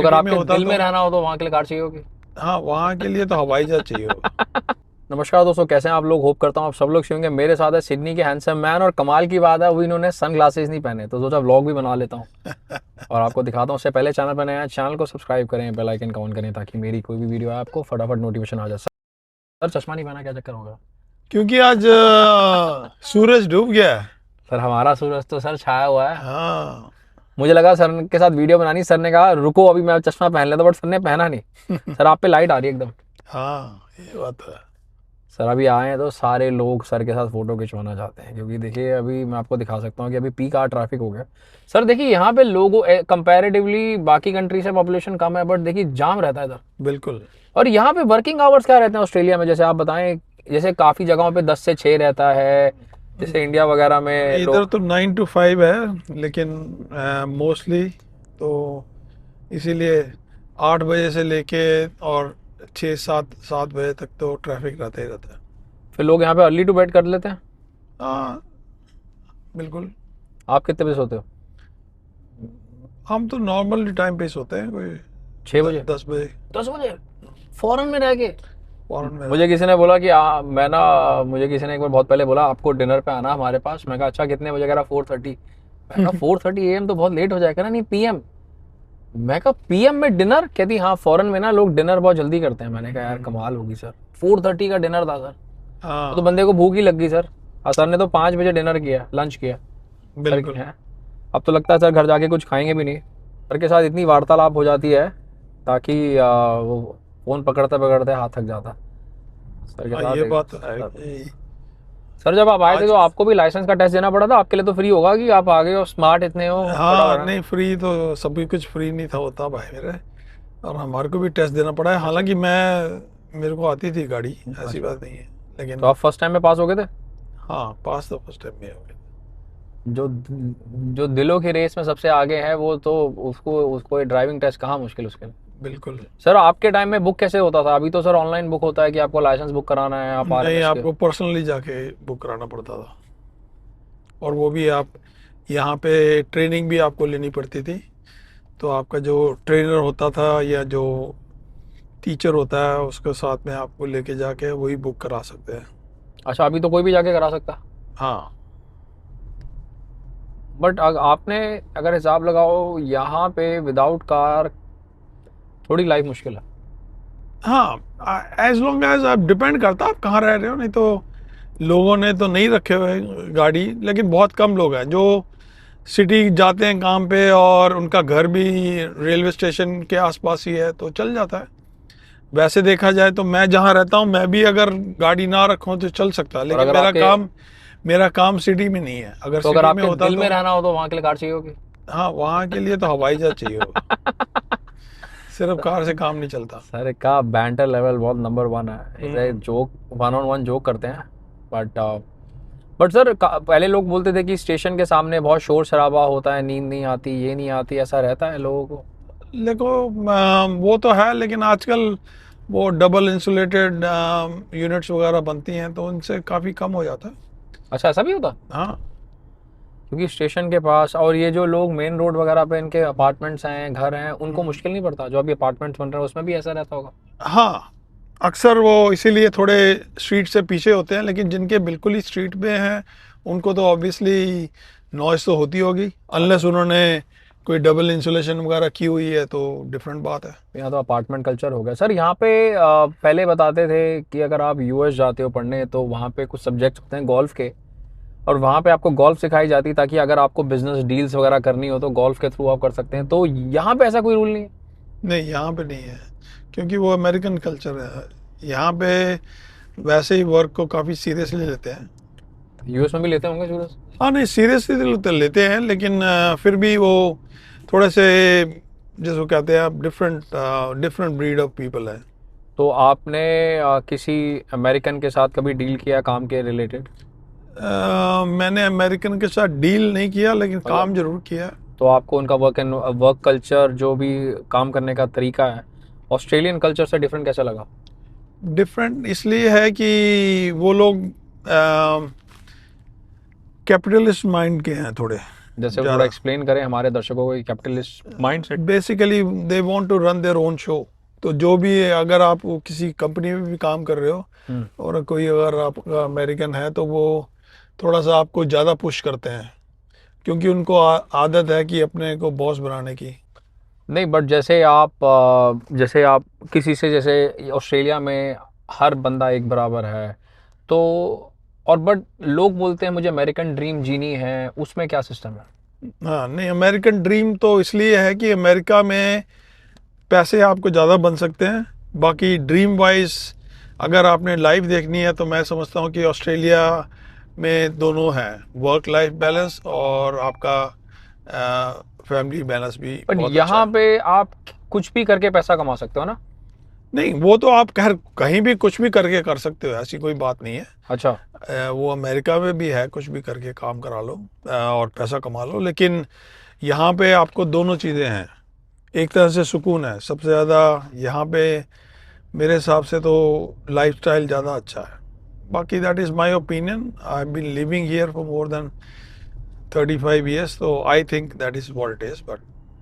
अगर आपके दिल में रहना हो तो वहाँ के लिए कार चाहिए होगी। हाँ, वहाँ के लिए तो हवाई जहाज चाहिए होगा। नमस्कार दोस्तों, कैसे हैं आप लोग। होप करता हूँ आप सब लोग सही होंगे। मेरे साथ है सिडनी के हैंडसम मैन, और कमाल की बात है वो इन्होंने सन ग्लासेस नहीं पहने, तो सोचा व्लॉग भी बना लेता हूँ और आपको दिखाता हूँ। उससे पहले चैनल पर नया है, चैनल को सब्सक्राइब करें, बेल आइकन ऑन करें, ताकि मेरी कोई भी वीडियो है आपको फटाफट नोटिफिकेशन आ जाए। सर चश्मा नहीं पहना, क्या चक्कर होगा? क्योंकि आज सूरज डूब गया है। सर हमारा सूरज तो सर छाया हुआ है। हाँ। मुझे लगा सर के साथ वीडियो बनानी, सर ने कहा रुको अभी मैं चश्मा पहन लेता, बट सर ने पहना नहीं। सर आप पे लाइट आ रही है एकदम। हाँ, ये बात है। सर अभी आए हैं तो सारे लोग सर के साथ फोटो खिंचवाना चाहते हैं, क्योंकि देखिए अभी मैं आपको दिखा सकता हूँ कि अभी पीक आवर ट्रैफिक हो गया। सर देखिए यहाँ पे लोगों कंपैरेटिवली बाकी कंट्री से पॉपुलेशन कम है, बट देखिए जाम रहता है इधर। बिल्कुल। और यहाँ पे वर्किंग आवर्स क्या रहते हैं ऑस्ट्रेलिया में, जैसे आप बताएं। जैसे काफ़ी जगहों पे 10 से 6 रहता है, जैसे इंडिया वगैरह में इधर लोग। तो 9 to 5 है, लेकिन मोस्टली तो इसीलिए 8 बजे से लेके और 6 7 7 बजे तक तो ट्रैफिक रहता ही रहता है। फिर लोग यहाँ पे अर्ली टू बेड कर लेते हैं। हाँ, बिल्कुल। आप कितने बजे सोते हो? हम तो नॉर्मली टाइम पे ही सोते हैं, कोई 6 बजे? 10 बजे 10 बजे फॉरेन में रह के? फौरन में। मुझे किसी ने बोला कि मैं ना, मुझे किसी ने एक बार बहुत पहले बोला आपको डिनर पे आना हमारे पास। मैं कहा अच्छा कितने बजे? कह रहा 4:30। मैं कहा 4:30 AM तो बहुत लेट हो जाएगा ना। नहीं PM। मैं कहा PM में डिनर? कहती हाँ फॉरेन में ना लोग डिनर बहुत जल्दी करते हैं। मैंने कहा यार कमाल होगी सर, 4:30 का डिनर था सर। तो हाँ, बंदे को भूख ही लग गई सर। और सर ने तो 5 बजे डिनर किया, लंच किया। सर की बिल्कुल। है। अब तो लगता है सर घर जाके कुछ खाएंगे भी नहीं। सर के साथ इतनी वार्तालाप हो जाती है ताकि वो फोन पकड़ते पकड़ते हाथ थक जाता है सर के हाँ, साथ ये एक बात तो है सर। कि सर जब आप आए थे आज। तो आपको भी लाइसेंस का टेस्ट देना पड़ा था। आपके लिए तो फ्री होगा कि आप आगे हो, स्मार्ट इतने हो हाँ, फटाफट। नहीं, फ्री तो सभी कुछ फ्री नहीं था होता भाई मेरे। और हमारे को भी टेस्ट देना पड़ा है, अच्छा हालांकि मेरे को आती थी गाड़ी, ऐसी अच्छा। बात नहीं है। तो लेकिन आप फर्स्ट टाइम में पास हो गए थे? हाँ, पास तो फर्स्ट टाइम में हो गया। जो जो दिलों की रेस में सबसे आगे है वो तो उसको उसको ड्राइविंग टेस्ट कहाँ मुश्किल उसके लिए। बिल्कुल। सर आपके टाइम में बुक कैसे होता था? अभी तो सर ऑनलाइन बुक होता है कि आपको लाइसेंस बुक कराना है आप नहीं, RMS के। आपको पर्सनली जाके बुक कराना पड़ता था। और वो भी आप यहाँ पे ट्रेनिंग भी आपको लेनी पड़ती थी। तो आपका जो ट्रेनर होता था या जो टीचर होता है उसके साथ में आपको लेके जाके वही बुक करा सकते हैं। अच्छा अभी तो कोई भी जाके करा सकता। हाँ। बट आपने अगर हिसाब लगाओ यहाँ पे विदाउट कार थोड़ी लाइफ मुश्किल है। हाँ, एज लॉन्ग एज आप, डिपेंड करता है आप कहाँ रह रहे हो। नहीं तो लोगों ने तो नहीं रखे हुए गाड़ी, लेकिन बहुत कम लोग हैं जो सिटी जाते हैं काम पे और उनका घर भी रेलवे स्टेशन के आसपास ही है, तो चल जाता है। वैसे देखा जाए तो मैं जहाँ रहता हूँ, मैं भी अगर गाड़ी ना रखूँ तो चल सकता है, और लेकिन अगर आपके मेरा काम सिटी में नहीं है। अगर तो अगर सिटी में आपके होता दिल में तो रहना हो तो वहाँ के लिए कार चाहिए होगी। हाँ, वहाँ के लिए तो हवाई जहाज चाहिए होगा। सिर्फ कार से काम नहीं चलता। सर का बैंटर लेवल बहुत नंबर 1 है। इधर हम्म। जोक 1-on-1 जोक करते हैं। बट सर पहले लोग बोलते थे कि स्टेशन के सामने बहुत शोर शराबा होता है, नींद नहीं आती, ये नहीं आती, ऐसा रहता है लोगों को। देखो, वो तो है, लेकिन आजकल वो डबल इंसुलेटेड यूनिट्स वगैरह बनती हैं, तो उनसे काफ़ी कम हो जाता है। अच्छा ऐसा भी होता? हाँ। क्योंकि स्टेशन के पास और ये जो लोग मेन रोड वगैरह पे इनके अपार्टमेंट्स हैं, घर हैं, उनको हम्म। मुश्किल नहीं पड़ता? जो अभी अपार्टमेंट्स बन रहे हैं उसमें भी ऐसा रहता होगा। हाँ, अक्सर वो इसीलिए थोड़े स्ट्रीट से पीछे होते हैं, लेकिन जिनके बिल्कुल ही स्ट्रीट पे हैं उनको तो ऑब्वियसली नॉइस तो होती होगी, अनलेस अच्छा। उन्होंने कोई डबल इंसुलेशन वगैरह की हुई है, तो डिफरेंट बात है। यहाँ तो अपार्टमेंट कल्चर हो गया सर। यहाँ पे पहले बताते थे कि अगर आप US जाते हो पढ़ने तो वहाँ पे कुछ सब्जेक्ट्स होते हैं गोल्फ के, और वहाँ पे आपको गोल्फ सिखाई जाती है ताकि अगर आपको बिजनेस डील्स वगैरह करनी हो तो गोल्फ के थ्रू आप कर सकते हैं। तो यहाँ पे ऐसा कोई रूल नहीं है? नहीं, यहाँ पे नहीं है, क्योंकि वो अमेरिकन कल्चर है। यहाँ पे वैसे ही वर्क को काफ़ी सीरियसली लेते हैं। US में भी लेते होंगे स्टूडेंट्स? हाँ, नहीं, सीरियसली तो लेते हैं, लेकिन फिर भी वो थोड़े से, जिसको कहते हैं आप, different different breed of people है। तो आपने किसी अमेरिकन के साथ कभी डील किया काम के रिलेटेड? मैंने अमेरिकन के साथ डील नहीं किया, लेकिन मतलब काम जरूर किया। तो आपको उनका वर्क कल्चर जो भी काम करने का तरीका है ऑस्ट्रेलियन कल्चर से डिफरेंट कैसा लगा? डिफरेंट इसलिए है कि वो लोग कैपिटलिस्ट माइंड के हैं थोड़े। जैसे वो थोड़ा ज़्यादा। एक्सप्लेन करें हमारे दर्शकों को capitalist mindset. Basically they want to run their own show. तो जो भी है, अगर आप वो किसी कंपनी में भी काम कर रहे हो और कोई अगर आपका अमेरिकन है तो वो थोड़ा सा आपको ज़्यादा पुश करते हैं, क्योंकि उनको आदत है कि अपने को बॉस बनाने की। नहीं बट जैसे आप किसी से, जैसे ऑस्ट्रेलिया में हर बंदा एक बराबर है तो, और बट लोग बोलते हैं मुझे अमेरिकन ड्रीम जीनी है, उसमें क्या सिस्टम है? हाँ नहीं, अमेरिकन ड्रीम तो इसलिए है कि अमेरिका में पैसे आपको ज़्यादा बन सकते हैं। बाकी ड्रीम वाइज अगर आपने लाइफ देखनी है तो मैं समझता हूँ कि ऑस्ट्रेलिया में दोनों हैं, वर्क लाइफ बैलेंस और आपका फैमिली बैलेंस भी बट बहुत अच्छा यहाँ है। पे आप कुछ भी करके पैसा कमा सकते हो ना? नहीं, वो तो आप कहीं भी कुछ भी करके कर सकते हो, ऐसी कोई बात नहीं है। अच्छा। वो अमेरिका में भी है, कुछ भी करके काम करा लो और पैसा कमा लो। लेकिन यहाँ पे आपको दोनों चीज़ें हैं। एक तरह से सुकून है सबसे ज़्यादा यहाँ पे, मेरे हिसाब से तो लाइफस्टाइल ज़्यादा अच्छा है। बाकी that is my opinion, I have been living here for more than 35 years, तो I think that is what it is.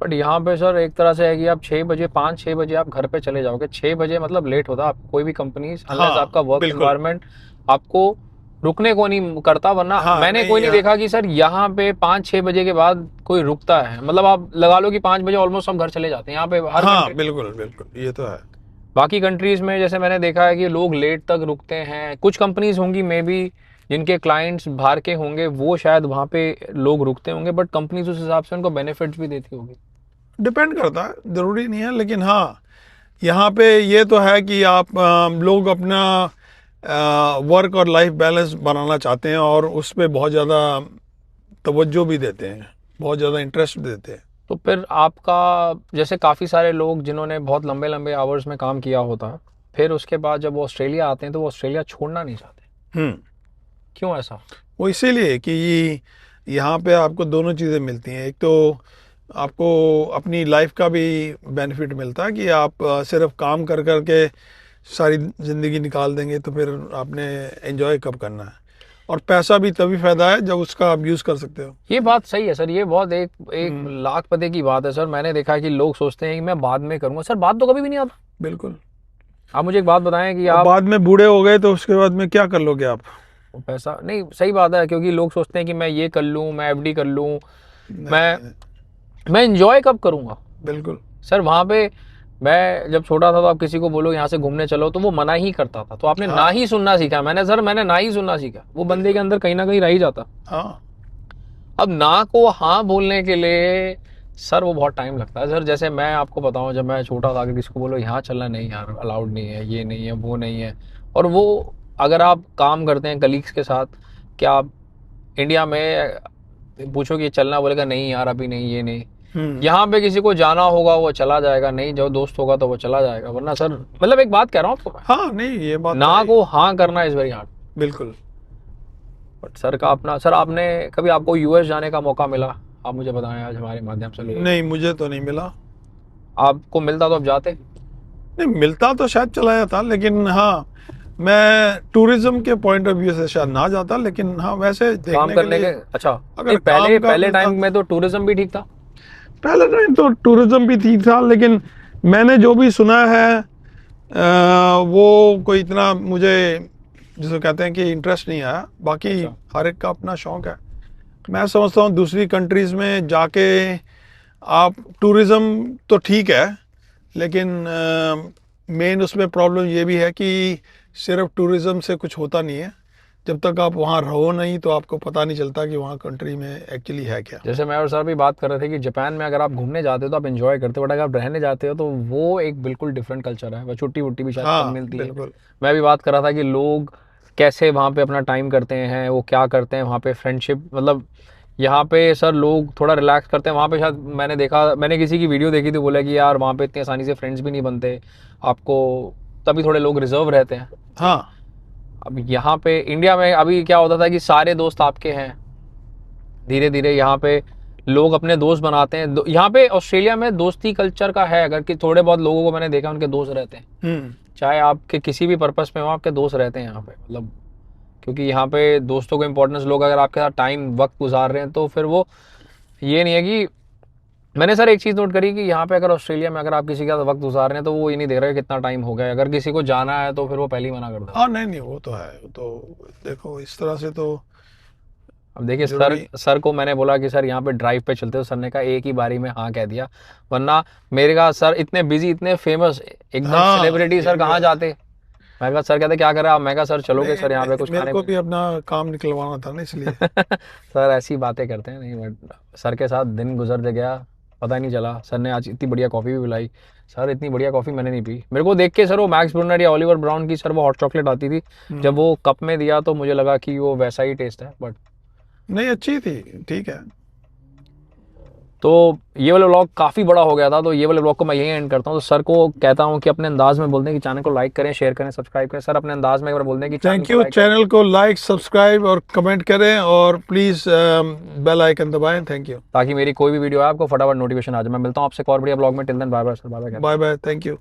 But यहाँ पे सर एक तरह से है कि आप 6 बजे 5-6 बजे आप घर पे चले जाओगे, 6 बजे मतलब लेट होता है आप कोई भी कंपनी, अनलेस आपका हाँ वर्क बिल्कुल। एनवायरनमेंट आपको रुकने को नहीं करता, वरना हाँ मैंने नहीं कोई नहीं देखा कि सर यहाँ पे 5-6 बजे के बाद कोई रुकता है। मतलब आप लगा लो कि 5 बजे ऑलमोस्ट सब घर चले जाते हैं यहाँ पे हर हाँ कंट्री। बिल्कुल बिल्कुल, ये तो है। बाकी कंट्रीज में जैसे मैंने देखा है कि लोग लेट तक रुकते हैं, कुछ कंपनीज होंगी मे बी जिनके क्लाइंट्स बाहर के होंगे, वो शायद वहाँ पे लोग रुकते होंगे, बट कंपनीज उस हिसाब से उनको बेनिफिट्स भी देती होगी। डिपेंड करता है, ज़रूरी नहीं है। लेकिन हाँ, यहाँ पे ये तो है कि आप लोग अपना वर्क और लाइफ बैलेंस बनाना चाहते हैं और उस पर बहुत ज़्यादा तवज्जो भी देते हैं, बहुत ज़्यादा इंटरेस्ट भी देते हैं। तो फिर आपका, जैसे काफ़ी सारे लोग जिन्होंने बहुत लंबे लंबे आवर्स में काम किया होता है, फिर उसके बाद जब वो ऑस्ट्रेलिया आते हैं तो वो ऑस्ट्रेलिया छोड़ना नहीं चाहते, हम्म। क्यों ऐसा? वो इसीलिए कि यहाँ पे आपको दोनों चीज़ें मिलती हैं। एक तो आपको अपनी लाइफ का भी बेनिफिट मिलता है कि आप सिर्फ काम कर कर के सारी ज़िंदगी निकाल देंगे तो फिर आपने एंजॉय कब करना है। और पैसा भी तभी फ़ायदा है जब उसका आप यूज़ कर सकते हो। ये बात सही है सर, ये बहुत एक लाख पते की बात है सर। मैंने देखा है कि लोग सोचते हैं कि मैं बाद में करूंगा, सर बाद तो कभी भी नहीं आता। बिल्कुल। आप मुझे एक बात बताएं कि अब आप बाद में बूढ़े हो गए तो उसके बाद में क्या कर लोगे आप? वो पैसा नहीं, सही बात है, क्योंकि लोग सोचते हैं कि मैं ये कर लूँ, मैं एफडी कर लूँ, मैं नहीं, मैं इंजॉय कब करूंगा? बिल्कुल। सर वहाँ पे मैं जब छोटा था तो आप किसी को बोलो यहाँ से घूमने चलो तो वो मना ही करता था, तो आपने ना हाँ ही सुनना सीखा। मैंने ना ही सुनना सीखा, वो बंदे के अंदर कहीं ना कहीं रह ही जाता। हाँ अब ना को हाँ बोलने के लिए सर वो बहुत टाइम लगता है सर। जैसे मैं आपको बताऊं, जब मैं छोटा था, अगर किसी को बोलो यहाँ चलना, नहीं यार अलाउड नहीं है, ये नहीं है, वो नहीं है। और वो अगर आप काम करते हैं कलीग्स के साथ, क्या आप इंडिया में पूछो कि चलना, बोलेगा नहीं यार अभी नहीं, ये नहीं। यहाँ पे किसी को जाना होगा वो चला जाएगा, नहीं जो दोस्त होगा तो वो चला जाएगा, वरना सर मतलब एक बात कह रहा हूँ आपको मैं, हाँ नहीं, ये बात तो ना है। को हाँ करना इज वेरी हार्ड। बिल्कुल। बट सर का अपना, सर आपने कभी, आपको यूएस जाने का मौका मिला? आप मुझे बताएं आज हमारे माध्यम से लोगों नहीं, मुझे तो नहीं मिला। आपको मिलता तो आप जाते? नहीं, मिलता तो शायद चला जाता, लेकिन हाँ, मैं टूरिज्म के पॉइंट ऑफ व्यू से शायद ना जाता, लेकिन हाँ वैसे काम देखने के करने के, लिए अच्छा अगर नहीं, काम का पहले मिलता। टाइम में तो टूरिज्म भी ठीक था। पहले टाइम तो टूरिज्म भी ठीक था, लेकिन मैंने जो भी सुना है वो कोई इतना मुझे, जिसे कहते हैं कि इंटरेस्ट नहीं आया। बाकी अच्छा। हर एक का अपना शौक है। मैं समझता हूँ दूसरी कंट्रीज़ में जाके आप, टूरिज़्म तो ठीक है, लेकिन मेन उसमें प्रॉब्लम ये भी है कि सिर्फ टूरिज़्म से कुछ होता नहीं है। जब तक आप वहाँ रहो नहीं तो आपको पता नहीं चलता कि वहाँ कंट्री में एक्चुअली है क्या। जैसे मैं और सर भी बात कर रहे थे कि जापान में अगर आप घूमने जाते हो तो आप एंजॉय करते हो, बट अगर आप रहने जाते हो तो वो एक बिल्कुल डिफरेंट कल्चर है। वह छुट्टी वुट्टी भी शायद कम हाँ मिलती है। बिल्कुल। मैं भी बात कर रहा था कि लोग कैसे वहाँ पे अपना टाइम करते हैं, वो क्या करते हैं वहाँ पे, फ्रेंडशिप मतलब यहाँ पे सर लोग थोड़ा रिलैक्स करते हैं। वहाँ पे शायद मैंने देखा, मैंने किसी की वीडियो देखी थी, बोला कि यार वहाँ पे इतनी आसानी से फ्रेंड्स भी नहीं बनते आपको, तभी थोड़े लोग रिजर्व रहते हैं। हाँ अब यहाँ पे इंडिया में अभी क्या होता था कि सारे दोस्त आपके हैं, धीरे धीरे यहाँ पे लोग अपने दोस्त बनाते हैं। यहाँ पे ऑस्ट्रेलिया में दोस्ती कल्चर का है, अगर कि थोड़े बहुत लोगों को मैंने देखा उनके दोस्त रहते हैं, चाहे आपके किसी भी पर्पस में हो, आपके दोस्त रहते हैं यहाँ पे। मतलब क्योंकि यहाँ पे दोस्तों को इम्पोर्टेंस, लोग अगर आपके साथ टाइम वक्त गुजार रहे हैं तो फिर वो ये नहीं है कि मैंने सर एक चीज़ नोट करी कि यहाँ पे अगर ऑस्ट्रेलिया में अगर आप किसी का वक्त गुजार रहे हैं तो वो ये नहीं देख रहे कितना टाइम हो गया है। अगर किसी को जाना है तो फिर वो पहले ही मना कर देता है। हाँ नहीं नहीं, वो तो है, वो तो देखो इस तरह से तो अब देखिए सर, जरूरी। सर को मैंने बोला कि सर यहाँ पे ड्राइव पे चलते हो, सर ने कहा एक ही बारी में हाँ कह दिया, वरना मेरे कहा सर इतने बिजी इतने फेमस एकदम हाँ सेलिब्रिटी ये सर भी कहाँ है। जाते। मैं कहा सर कहते क्या करें आप, मैं कहा सर चलोगे नहीं सर यहाँ पे कुछ मेरे खाने को भी पीने। अपना काम निकलवाना था ना, इसलिए। सर ऐसी बातें करते हैं नहीं, बट सर के साथ दिन गुजर गया, पता ही नहीं चला। सर ने आज इतनी बढ़िया कॉफ़ी भी पिलाई। सर इतनी बढ़िया कॉफ़ी मैंने नहीं पी। मेरे को देख के सर वो मैक्स ब्रूनर या ओलिवर ब्राउन की सर वो हॉट चॉकलेट आती थी, जब वो कप में दिया तो मुझे लगा कि वो वैसा ही टेस्ट है, बट नहीं अच्छी थी, ठीक है। तो ये वाला व्लॉग काफ़ी बड़ा हो गया था, तो ये वाले व्लॉग को मैं यहीं एंड करता हूँ। तो सर को कहता हूँ कि अपने अंदाज में बोल दें कि चैनल को लाइक करें, शेयर करें, सब्सक्राइब करें। सर अपने अंदाज में एक बार बोल दें कि चैनल थैंक को यू। लाइक करें, चैनल को लाइक, सब्सक्राइब और कमेंट करें, और प्लीज़ बेल आइकन दबाएं। Thank you. ताकि मेरी कोई भी वीडियो है आपको फटाफट नोटिफिकेशन आ जाए। मैं मिलता हूँ आपसे एक और बढ़िया ब्लॉग में। Till then bye bye sir, bye bye. Bye bye, thank you.